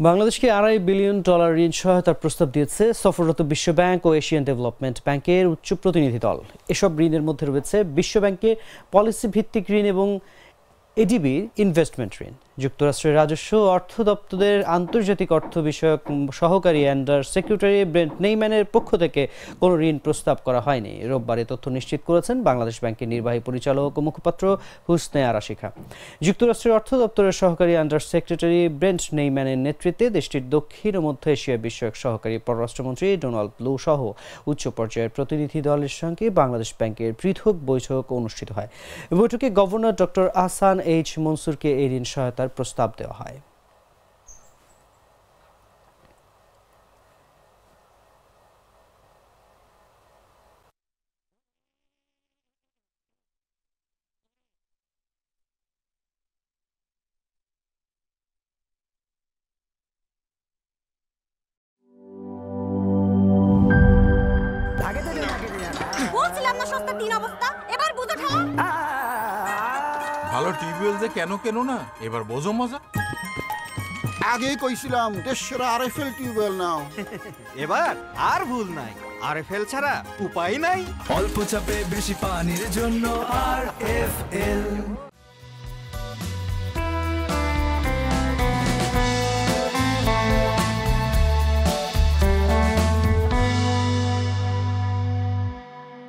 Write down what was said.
বাংলাদেশকে $2.5 বিলিয়ন ঋণ সহায়তার প্রস্তাব দিয়েছে সফররত বিশ্বব্যাংক ও এশিয়ান ডেভেলপমেন্ট ব্যাংকের উচ্চ প্রতিনিধি দল। এসব ঋণের মধ্যে রয়েছে বিশ্বব্যাংকে পলিসি ভিত্তিক ঋণ এবং এডিবির ইনভেস্টমেন্ট ঋণ। যুক্তরাষ্ট্রের রাজস্ব ও অর্থ দপ্তরের আন্তর্জাতিক অর্থ বিষয়ক সহকারী আন্ডার সেক্রেটারি ব্রেন্ট নেইম্যানের পক্ষ থেকে কোনো ঋণ প্রস্তাব করা হয়নি। রোববার এ তথ্য নিশ্চিত করেছেন বাংলাদেশ ব্যাংকের নির্বাহী পরিচালক ও মুখপাত্র হুসনে আরা শিখা। যুক্তরাষ্ট্রের অর্থ দপ্তরের সহকারী আন্ডার সেক্রেটারি ব্রেন্ট নেইম্যানের নেতৃত্বে দেশটির দক্ষিণ ও মধ্য এশিয়া বিষয়ক সহকারী পররাষ্ট্রমন্ত্রী ডোনাল্ড লু সহ উচ্চ পর্যায়ের প্রতিনিধি দলের সঙ্গে বাংলাদেশ ব্যাংকের পৃথক বৈঠক অনুষ্ঠিত হয়। বৈঠকে গভর্নর ডক্টর আহসান এইচ মনসুরকে এই ঋণ সহায়তার প্রস্তাব দেওয়া হয়। ভালো টিউবওয়েল যে কেন কেন না এবার বোঝো মজা। আগেই কইছিলাম দেশের আরএফএল টিউবওয়েল নাও। এবার আর ভুল নাই, আরএফএল ছাড়া উপায় নাই। অল্প চাপে বেশি পানির জন্য আরএফএল।